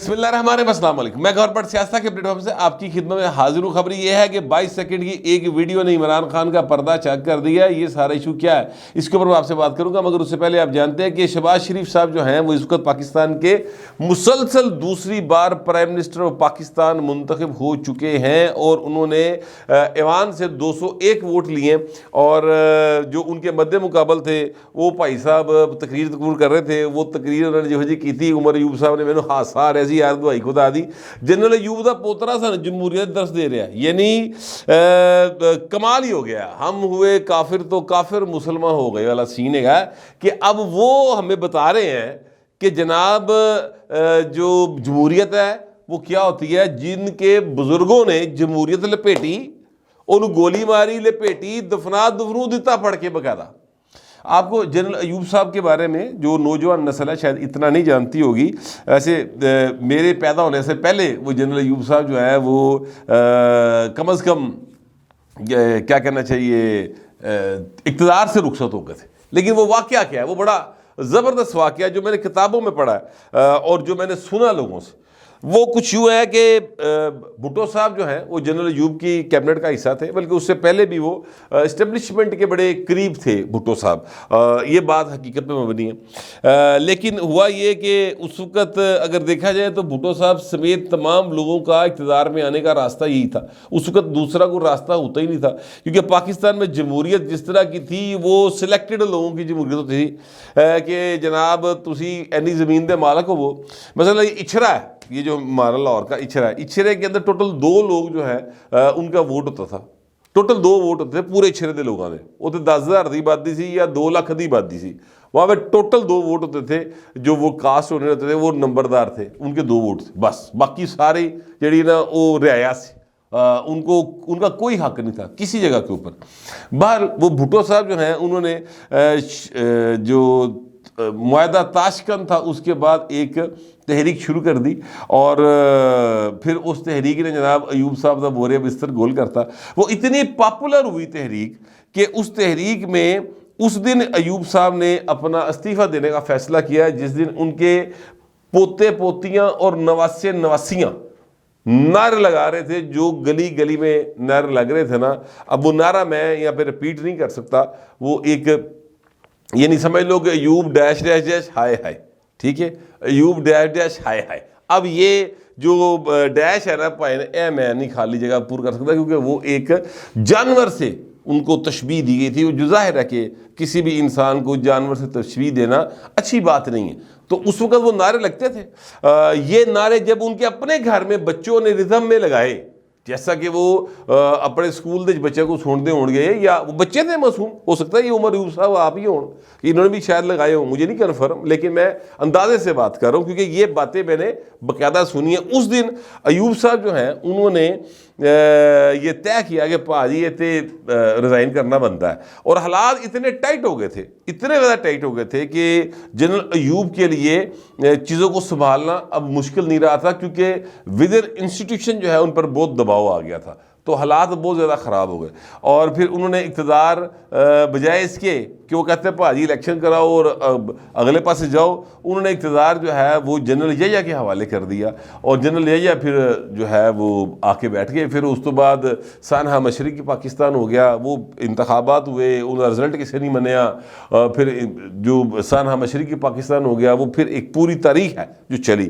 بسم اللہ الرحمن الرحیم، السلام علیکم۔ میں گورنمنٹ سیاست کے پلیٹ فارم سے آپ کی خدمت میں حاضر ہوں۔ خبر یہ ہے کہ 22 سیکنڈ کی ایک ویڈیو نے عمران خان کا پردہ چاک کر دیا ہے۔ یہ سارا ایشو کیا ہے اس کے اوپر میں آپ سے بات کروں گا، مگر اس سے پہلے آپ جانتے ہیں کہ شہباز شریف صاحب جو ہیں وہ اس وقت پاکستان کے مسلسل دوسری بار پرائم منسٹر آف پاکستان منتخب ہو چکے ہیں، اور انہوں نے ایوان سے 201 ووٹ لیے، اور جو ان کے مد مقابل تھے وہ بھائی صاحب تقریر کر رہے تھے۔ وہ تقریر انہوں نے جو کی تھی، عمر ایوب صاحب نے مینوں ہاسا آ رہا سی، یار دوائی خدا دی، جنرل ایوب دا پوترا سن جمہوریت درس دے رہا ہے، یعنی کمال ہی ہو گیا۔ ہم ہوئے کافر تو کافر مسلمان ہو گئے والا سین ہے کہ اب وہ ہمیں بتا رہے ہیں کہ جناب جو جمہوریت ہے وہ کیا ہوتی ہے۔ جن کے بزرگوں نے جمہوریت لپیٹی، انہوں گولی ماری، لپیٹی، دفنو دیتا پڑھ کے باقاعدہ۔ آپ کو جنرل ایوب صاحب کے بارے میں جو نوجوان نسل ہے شاید اتنا نہیں جانتی ہوگی۔ ایسے میرے پیدا ہونے سے پہلے وہ جنرل ایوب صاحب جو ہے وہ کم از کم کیا کہنا چاہیے اقتدار سے رخصت ہو گئے تھے، لیکن وہ واقعہ کیا ہے، وہ بڑا زبردست واقعہ جو میں نے کتابوں میں پڑھا ہے اور جو میں نے سنا لوگوں سے، وہ کچھ یوں ہے کہ بھٹو صاحب جو ہیں وہ جنرل ایوب کی کیبنٹ کا حصہ تھے، بلکہ اس سے پہلے بھی وہ اسٹیبلشمنٹ کے بڑے قریب تھے بھٹو صاحب۔ یہ بات حقیقت میں مبنی ہے، لیکن ہوا یہ کہ اس وقت اگر دیکھا جائے تو بھٹو صاحب سمیت تمام لوگوں کا اقتدار میں آنے کا راستہ یہی تھا۔ اس وقت دوسرا کوئی راستہ ہوتا ہی نہیں تھا، کیونکہ پاکستان میں جمہوریت جس طرح کی تھی وہ سلیکٹڈ لوگوں کی جمہوریت تھی کہ جناب تسی اینی زمین دے مالک ہو۔ وہ مثلا یہ اچھرا ہے، یہ جو ہمارا لاہور کا اچھرا ہے، اچھرے کے اندر ٹوٹل 2 لوگ جو ہے ان کا ووٹ ہوتا تھا، ٹوٹل 2 ووٹ ہوتے تھے پورے اچھرے دے لوگوں نے۔ وہ تو 10,000 دی آبادی سی یا 2 لاکھ دی آبادی سی، وہاں پہ ٹوٹل 2 ووٹ ہوتے تھے۔ جو وہ کاسٹ ہونے ہوتے تھے وہ نمبردار تھے، ان کے 2 ووٹ تھے بس، باقی سارے جڑی نا وہ رعایا سے ان کا کوئی حق نہیں تھا کسی جگہ کے اوپر۔ بہر وہ بھٹو صاحب جو ہیں انہوں نے جو معاہدہ تاشکند تھا اس کے بعد ایک تحریک شروع کر دی، اور پھر اس تحریک نے جناب ایوب صاحب کا بورے بستر گول کرتا۔ وہ اتنی پاپولر ہوئی تحریک کہ اس تحریک میں اس دن ایوب صاحب نے اپنا استعفیٰ دینے کا فیصلہ کیا، جس دن ان کے پوتے پوتیاں اور نواسے نواسیاں نعرے لگا رہے تھے، جو گلی گلی میں نعرے لگ رہے تھے نا۔ اب وہ نعرہ میں یہاں پہ رپیٹ نہیں کر سکتا، وہ ایک یعنی سمجھ لو کہ ایوب ڈیش ڈیش ڈیش ہائے ہائے، ٹھیک ہے، ایوب ڈیش ڈیش ہائے ہائے۔ اب یہ جو ڈیش ہے نا پائے اے میں نہیں خالی جگہ پور کر سکتا، کیونکہ وہ ایک جانور سے ان کو تشبیہ دی گئی تھی۔ وہ جو ظاہر ہے کہ کسی بھی انسان کو جانور سے تشبیہ دینا اچھی بات نہیں ہے، تو اس وقت وہ نعرے لگتے تھے۔ یہ نعرے جب ان کے اپنے گھر میں بچوں نے ردھم میں لگائے، جیسا کہ وہ اپنے اسکول دے بچے کو سنتے ہوں گے، یا وہ بچے تھے معصوم، ہو سکتا ہے یہ عمر ایوب صاحب آپ ہی ہوں، انہوں نے بھی شاید لگائے ہوں، مجھے نہیں کنفرم، لیکن میں اندازے سے بات کر رہا ہوں کیونکہ یہ باتیں میں نے باقاعدہ سنی ہیں۔ اس دن ایوب صاحب جو ہیں انہوں نے یہ طے کیا کہ پاجی یہ تے ریزائن کرنا بنتا ہے، اور حالات اتنے ٹائٹ ہو گئے تھے، اتنے زیادہ ٹائٹ ہو گئے تھے کہ جنرل ایوب کے لیے چیزوں کو سنبھالنا اب مشکل نہیں رہا تھا، کیونکہ ودر انسٹیٹیوشن جو ہے ان پر بہت دباؤ آ گیا تھا، تو حالات بہت زیادہ خراب ہو گئے۔ اور پھر انہوں نے اقتدار بجائے اس کے کہ وہ کہتے ہیں بھاجی الیکشن کراؤ اور اگلے پاس جاؤ، انہوں نے اقتدار جو ہے وہ جنرل یحییٰ کے حوالے کر دیا، اور جنرل یحییٰ پھر جو ہے وہ آ کے بیٹھ گئے۔ پھر اس تو بعد سانحہ مشرقی پاکستان ہو گیا، وہ انتخابات ہوئے، ان کا رزلٹ کسی نہیں منیا، پھر جو سانحہ مشرقی پاکستان ہو گیا، وہ پھر ایک پوری تاریخ ہے جو چلی۔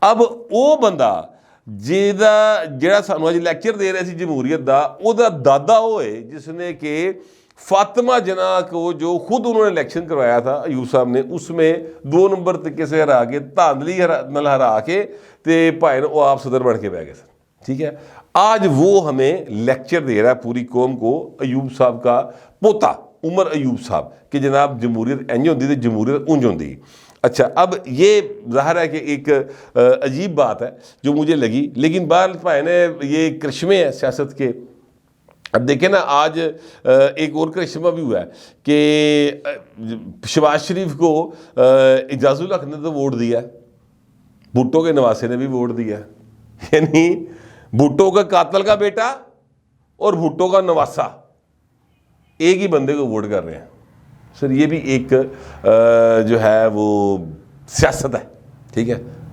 اب وہ بندہ جیڑا سانو اج لیکچر دے رہا سی جمہوریت دا، او دا دادا ہوئے جس نے کہ فاطمہ جناح کو جو خود انہوں نے الیکشن کروایا تھا ایوب صاحب نے، اس میں 2 نمبر طریقے سے ہرا کے دھاندلی نال ہرا کے تے بھائی وہ آپ صدر بن کے بہ گئے سن، ٹھیک ہے۔ آج وہ ہمیں لیکچر دے رہا ہے پوری قوم کو، ایوب صاحب کا پوتا عمر ایوب صاحب، کہ جناب جمہوریت انج ہوندی تے جمہوریت اونج ہوندی۔ اچھا، اب یہ ظاہر ہے کہ ایک عجیب بات ہے جو مجھے لگی، لیکن بہرحال بھائی نے یہ کرشمے ہیں سیاست کے۔ اب دیکھیں نا، آج ایک اور کرشمہ بھی ہوا ہے کہ شہباز شریف کو اعجاز الحق نے تو ووٹ دیا ہے، بھٹو کے نواسے نے بھی ووٹ دیا ہے، یعنی بھٹو کا قاتل کا بیٹا اور بھٹو کا نواسا ایک ہی بندے کو ووٹ کر رہے ہیں۔ سر یہ بھی ایک جو ہے وہ سیاست ہے، ٹھیک ہے،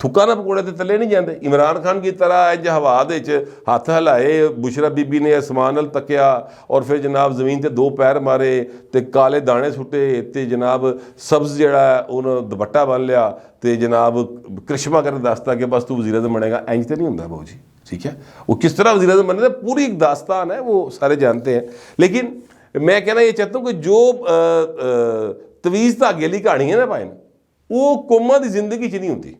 تھکا نہ پکوڑے تے تلے نہیں جاندے. عمران خان کی طرح انج ہوا دے وچ ہاتھ ہلائے, بشرا بی بی نے آسمان ال تکیا اور پھر جناب زمین تے 2 پیر مارے تے کالے دانے سٹے تے جناب سبز جڑا ہے انہوں دوپٹہ بن لیا تے جناب کرشمہ کر دستا کہ بس تو وزیر اعظم بنے گا. انج تے نہیں ہوندا بھاؤ جی, ٹھیک ہے. وہ کس طرح وزیر اعظم بنے گا پوری ایک داستان ہے, وہ سارے جانتے ہیں. لیکن میں کہنا یہ چاہتا ہوں کہ جو طویز دھاگے لی کہانی ہے نا پائن, وہ قوموں کی زندگی چ نہیں ہوتی.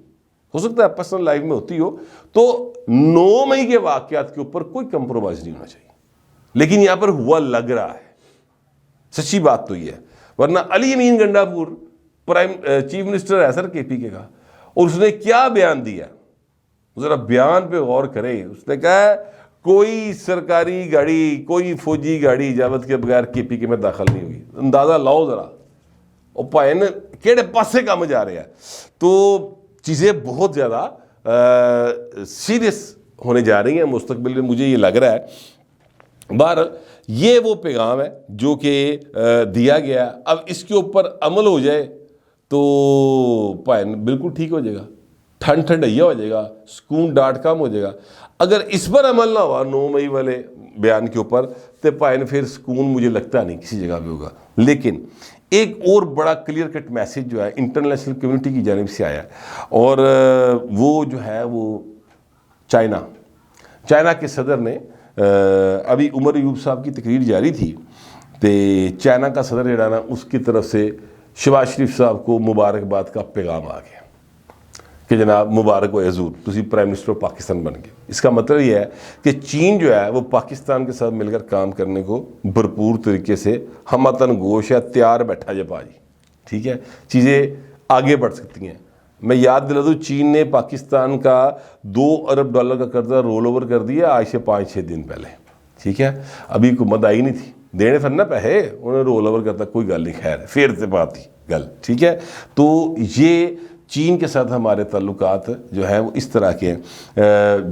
ہو سکتا ہے پرسنل لائف میں ہوتی ہو. تو 9 مئی کے واقعات کے اوپر کوئی کمپرومائز نہیں ہونا چاہیے, لیکن یہاں پر ہوا لگ رہا ہے. سچی بات تو یہ ہے, ورنہ علی امین گنڈا پور چیف منسٹر ہے سر KPK کا, اور اس نے کیا بیان دیا, ذرا بیان پہ غور کریں. اس نے کہا کوئی سرکاری گاڑی, کوئی فوجی گاڑی اجازت کے بغیر KPK میں داخل نہیں ہوگی. اندازہ لاؤ ذرا وہ پائن کہڑے پاسے کام جا رہے ہیں. تو چیزیں بہت زیادہ سیریس ہونے جا رہی ہیں مستقبل میں, مجھے یہ لگ رہا ہے. بہرحال یہ وہ پیغام ہے جو کہ دیا گیا. اب اس کے اوپر عمل ہو جائے تو پائن بالکل ٹھیک ہو جائے گا, ٹھنڈیا ہو جائے گا, سکون .com ہو جائے گا. اگر اس پر عمل نہ ہوا 9 مئی والے بیان کے اوپر تو پائن پھر سکون مجھے لگتا نہیں کسی جگہ پہ ہوگا. لیکن ایک اور بڑا کلیئر کٹ میسیج جو ہے انٹرنیشنل کمیونٹی کی جانب سے آیا, اور وہ جو ہے وہ چائنا کے صدر نے ابھی عمر ایوب صاحب کی تقریر جاری تھی, تو چائنا کا صدر جڑا نا اس کی طرف سے شہباز شریف صاحب کو مبارکباد کا پیغام آ گیا کہ جناب مبارک ہو حضور, تسی پرائم منسٹر آف پاکستان بن گئے. اس کا مطلب یہ ہے کہ چین جو ہے وہ پاکستان کے ساتھ مل کر کام کرنے کو بھرپور طریقے سے ہمتن گوش ہے, تیار بیٹھا جب آ جی, ٹھیک ہے. چیزیں آگے بڑھ سکتی ہیں. میں یاد دلا دوں, چین نے پاکستان کا $2 ارب کا قرضہ رول اوور کر دیا آج سے 5-6 دن پہلے, ٹھیک ہے. ابھی حکومت آئی نہیں تھی, دینے پھر نہ پیسے انہوں نے رول اوور کرتا, کوئی گل نہیں, خیر پھر سے بات تھی گل, ٹھیک ہے. تو یہ چین کے ساتھ ہمارے تعلقات جو ہیں وہ اس طرح کے ہیں.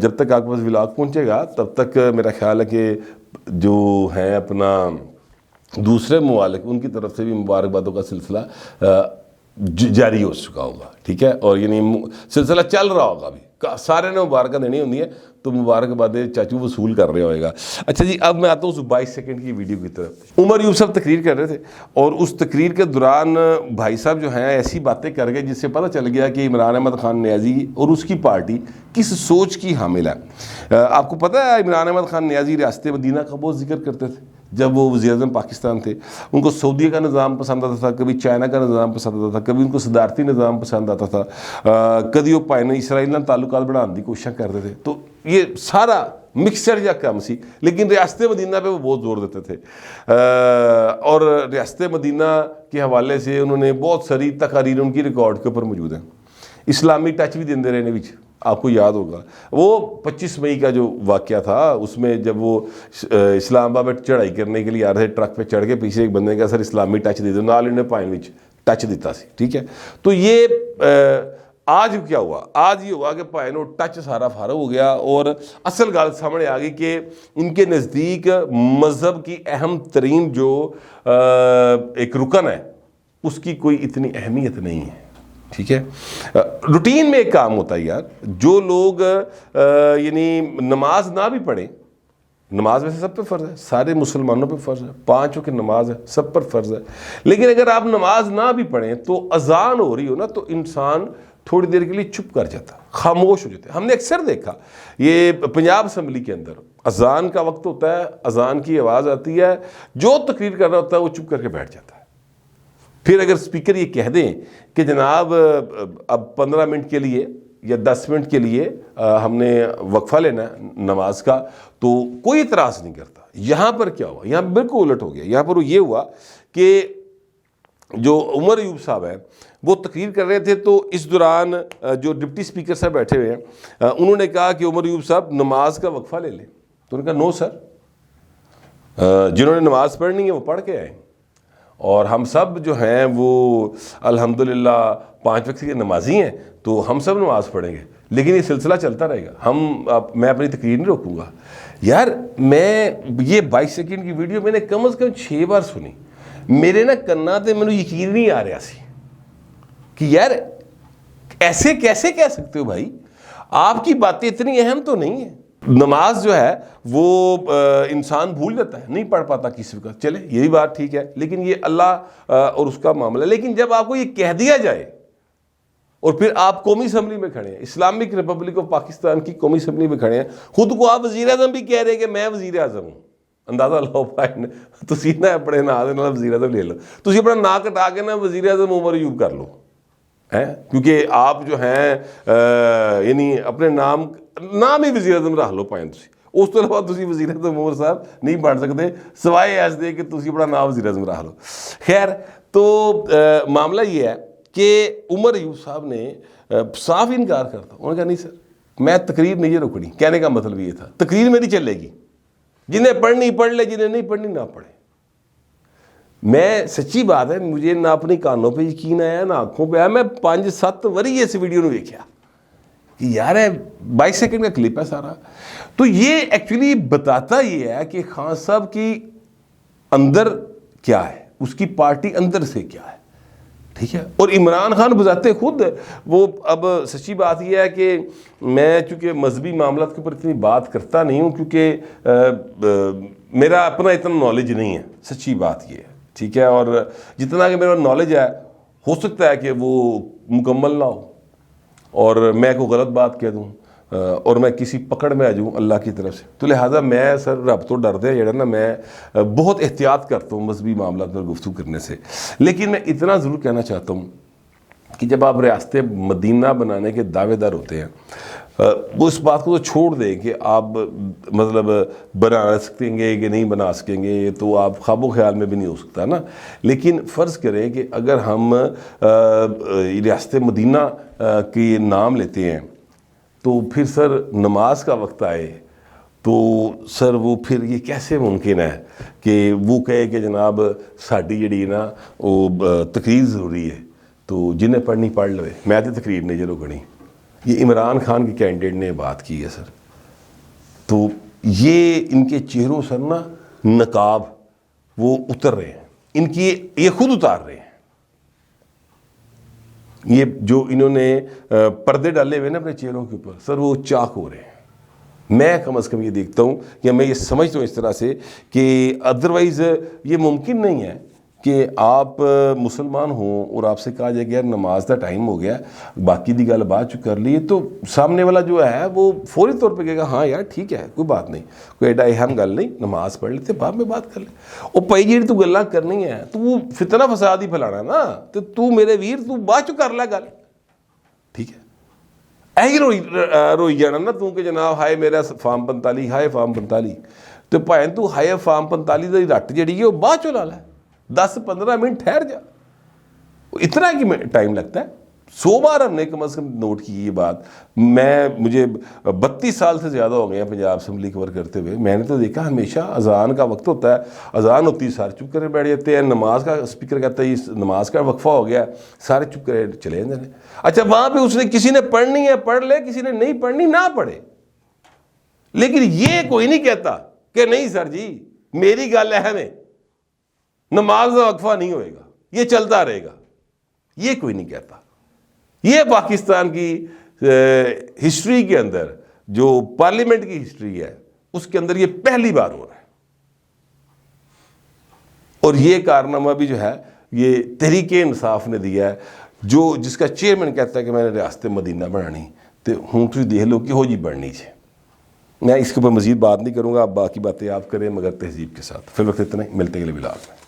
جب تک آپ کے پاس ولاگ پہنچے گا تب تک میرا خیال ہے کہ جو ہیں اپنا دوسرے ممالک ان کی طرف سے بھی مبارکبادوں کا سلسلہ جاری ہو چکا ہوگا, ٹھیک ہے. اور یعنی سلسلہ چل رہا ہوگا, ابھی سارے نے مبارکہ دینی ہوتی ہے تو مبارکبادیں چاچو وصول کر رہے ہوئے گا. اچھا جی, اب میں آتا ہوں اس 22 سیکنڈ کی ویڈیو کی طرف. عمر ایوب صاحب تقریر کر رہے تھے, اور اس تقریر کے دوران بھائی صاحب جو ہیں ایسی باتیں کر گئے جس سے پتہ چل گیا کہ عمران احمد خان نیازی اور اس کی پارٹی کس سوچ کی حامل ہے. آپ کو پتہ ہے عمران احمد خان نیازی ریاست مدینہ کا بہت ذکر کرتے تھے جب وہ وزیر اعظم پاکستان تھے. ان کو سعودیہ کا نظام پسند آتا تھا, کبھی چائنا کا نظام پسند آتا تھا, کبھی ان کو صدارتی نظام پسند آتا تھا, کبھی وہ پائن اسرائیل نال تعلقات بڑھانے کی کوشش کرتے تھے. تو یہ سارا مکسچر یا کم سی, لیکن ریاست مدینہ پہ وہ بہت زور دیتے تھے. اور ریاست مدینہ کے حوالے سے انہوں نے بہت ساری تقاریر ان کی ریکارڈ کے اوپر موجود ہیں. اسلامی ٹچ بھی دیندے رہنے وچ, آپ کو یاد ہوگا وہ 25 مئی کا جو واقعہ تھا, اس میں جب وہ اسلام آباد چڑھائی کرنے کے لیے آ رہے ٹرک پہ چڑھ کے پیچھے ایک بندے کا سر اسلامی ٹچ دے دو, نال انہیں پائن وچ ٹچ دیتا سی, ٹھیک ہے. تو یہ آج کیا ہوا, آج یہ ہوا کہ پائنو ٹچ سارا فارغ ہو گیا, اور اصل گل سامنے آ گئی کہ ان کے نزدیک مذہب کی اہم ترین جو ایک رکن ہے اس کی کوئی اتنی اہمیت نہیں ہے, ٹھیک ہے. روٹین میں ایک کام ہوتا ہے یار, جو لوگ یعنی نماز نہ بھی پڑھیں, نماز ویسے سب پہ فرض ہے, سارے مسلمانوں پہ فرض ہے, 5 وقت نماز ہے, سب پر فرض ہے. لیکن اگر آپ نماز نہ بھی پڑھیں تو اذان ہو رہی ہو نا تو انسان تھوڑی دیر کے لیے چپ کر جاتا, خاموش ہو جاتا ہے. ہم نے اکثر دیکھا یہ پنجاب اسمبلی کے اندر اذان کا وقت ہوتا ہے, اذان کی آواز آتی ہے, جو تقریر کر رہا ہوتا ہے وہ چپ کر کے بیٹھ جاتا ہے. پھر اگر اسپیکر یہ کہہ دیں کہ جناب اب 15 منٹ کے لیے یا 10 منٹ کے لیے ہم نے وقفہ لینا ہے نماز کا, تو کوئی اعتراض نہیں کرتا. یہاں پر کیا ہوا, یہاں بالکل الٹ ہو گیا. یہاں پر یہ ہوا کہ جو عمر ایوب صاحب ہیں وہ تقریر کر رہے تھے, تو اس دوران جو ڈپٹی اسپیکر صاحب بیٹھے ہوئے ہیں انہوں نے کہا کہ عمر ایوب صاحب نماز کا وقفہ لے لیں. تو انہوں نے کہا نو سر, جنہوں نے نماز پڑھنی ہے وہ پڑھ کے آئیں, اور ہم سب جو ہیں وہ الحمدللہ 5 وقت کے نمازی ہیں, تو ہم سب نماز پڑھیں گے, لیکن یہ سلسلہ چلتا رہے گا, میں اپنی تقریر نہیں روکوں گا. یار میں یہ 22 سیکنڈ کی ویڈیو میں نے کم از کم 6 بار سنی, میرے نا کنا تے مینوں یقین نہیں آ رہا سی کہ یار ایسے کیسے کہہ سکتے ہو بھائی؟ آپ کی باتیں اتنی اہم تو نہیں ہیں. نماز جو ہے وہ انسان بھول جاتا ہے, نہیں پڑھ پاتا کسی وقت, چلے یہی بات ٹھیک ہے, لیکن یہ اللہ اور اس کا معاملہ ہے. لیکن جب آپ کو یہ کہہ دیا جائے اور پھر آپ قومی اسمبلی میں کھڑے ہیں, اسلامک ریپبلک آف پاکستان کی قومی اسمبلی میں کھڑے ہیں, خود کو آپ وزیر اعظم بھی کہہ رہے ہیں کہ میں وزیر اعظم ہوں, اندازہ لاؤ پائے تسی نہ اپنے نا وزیر اعظم لے لو, تسی اپنا نا کٹا کے نا وزیر اعظم عمر ایوب کر لو, کیونکہ آپ جو ہیں یعنی اپنے نام ہی وزیر اعظم رکھ لو پائیں تسی, اس تو علاوہ تسی وزیر اعظم عمر صاحب نہیں بن سکتے سوائے ایس دے کہ تسی اپنا نام وزیر اعظم رکھ لو. خیر, تو معاملہ یہ ہے کہ عمر ایوب صاحب نے صاف انکار کرتا, انہوں نے کہا نہیں سر میں تقریر نہیں روکنی. کہنے کا مطلب یہ تھا تقریر میری چلے گی, جنہیں پڑھنی پڑھ لے, جنہیں نہیں پڑھنی نہ پڑھے. میں سچی بات ہے, مجھے نہ اپنی کانوں پہ یقین آیا نہ آنکھوں پہ آیا. میں 5-7 وری اس ویڈیو نے دیکھا کہ یار 22 سیکنڈ کا کلپ ہے سارا. تو یہ ایکچولی بتاتا یہ ہے کہ خان صاحب کی اندر کیا ہے, اس کی پارٹی اندر سے کیا ہے, ٹھیک ہے. اور عمران خان بذات خود وہ, اب سچی بات یہ ہے کہ میں چونکہ مذہبی معاملات کے اوپر اتنی بات کرتا نہیں ہوں کیونکہ میرا اپنا اتنا نالج نہیں ہے, سچی بات یہ ہے, ٹھیک ہے. اور جتنا کہ میرا نالج ہے ہو سکتا ہے کہ وہ مکمل نہ ہو اور میں کوئی غلط بات کہہ دوں اور میں کسی پکڑ میں آ جاؤں اللہ کی طرف سے. تو لہٰذا میں سر رب تو ڈرتے ہیں نا, میں بہت احتیاط کرتا ہوں مذہبی معاملات پر گفتگو کرنے سے. لیکن میں اتنا ضرور کہنا چاہتا ہوں کہ جب آپ ریاست مدینہ بنانے کے دعوے دار ہوتے ہیں, وہ اس بات کو تو چھوڑ دیں کہ آپ مطلب بنا سکیں گے کہ نہیں بنا سکیں گے, یہ تو آپ خواب و خیال میں بھی نہیں ہو سکتا نا. لیکن فرض کریں کہ اگر ہم ریاست مدینہ کی نام لیتے ہیں تو پھر سر نماز کا وقت آئے تو سر وہ پھر یہ کیسے ممکن ہے کہ وہ کہے کہ جناب ساڈی جڑی نا وہ تقریر ضروری ہے, تو جنہیں پڑھنی پڑھ لوے, میں تو تقریر نہیں جو روکنی. یہ عمران خان کے کینڈیڈیٹ نے بات کی ہے سر. تو یہ ان کے چہروں سر نا نقاب وہ اتر رہے ہیں, ان کی یہ خود اتار رہے ہیں. یہ جو انہوں نے پردے ڈالے ہوئے نا اپنے چہروں کے اوپر سر, وہ چاک ہو رہے ہیں. میں کم از کم یہ دیکھتا ہوں یا میں یہ سمجھتا ہوں اس طرح سے کہ ادروائز یہ ممکن نہیں ہے کہ آپ مسلمان ہوں اور آپ سے کہا جائے کہ یار نماز کا ٹائم ہو گیا, باقی دی گل بات چ کر لی, تو سامنے والا جو ہے وہ فوری طور پہ کہے گا ہاں یار ٹھیک ہے کوئی بات نہیں, کوئی ایڈا اہم گل نہیں, نماز پڑھ لیتے بعد میں بات کر لیں. اور پئی جی تو گلاں کرنی ہے تو وہ فتنہ فساد ہی پھیلانا نا, تو میرے ویر تو بعد چ کر لے گل, ٹھیک ہے. ایہی روئی جانا نا تو کہ جناب ہائے میرا فارم 45 ہائے فارم 45, تو بھائیں تو ہائے فارم 45 دی رٹ جڑی ہے وہ بعد چ لا لے, 10-15 منٹ ٹھہر جا. اتنا کی ٹائم لگتا ہے. 100 بار ہم نے کم از کم نوٹ کی یہ بات. مجھے 32 سال سے زیادہ ہو گئے ہیں پنجاب اسمبلی کور کرتے ہوئے. میں نے تو دیکھا ہمیشہ اذان کا وقت ہوتا ہے, اذان ہوتی ہے سارے چپ کرے بیٹھ جاتے ہیں, نماز کا اسپیکر کہتا ہے یہ نماز کا وقفہ ہو گیا, سارے چپ کرے چلے جاتے ہیں. اچھا وہاں پہ اس نے کسی نے پڑھنی ہے پڑھ لے, کسی نے نہیں پڑھنی نہ پڑھے. لیکن یہ کوئی نہیں کہتا کہ نہیں سر جی میری گل اہم ہے, نماز کا وقفہ نہیں ہوئے گا, یہ چلتا رہے گا. یہ کوئی نہیں کہتا. یہ پاکستان کی ہسٹری کے اندر جو پارلیمنٹ کی ہسٹری ہے اس کے اندر یہ پہلی بار ہو رہا ہے. اور یہ کارنامہ بھی جو ہے یہ تحریک انصاف نے دیا ہے, جو جس کا چیئرمین کہتا ہے کہ میں نے ریاست مدینہ بنانی, تو ہوں تھی دیکھ لو کہ ہو جی بڑھنی چاہیے. میں اس کے اوپر مزید بات نہیں کروں گا, آپ باقی باتیں آپ کریں مگر تہذیب کے ساتھ. فی الوقت اتنا ہی, ملتے ہیں اگلے ولاگ میں.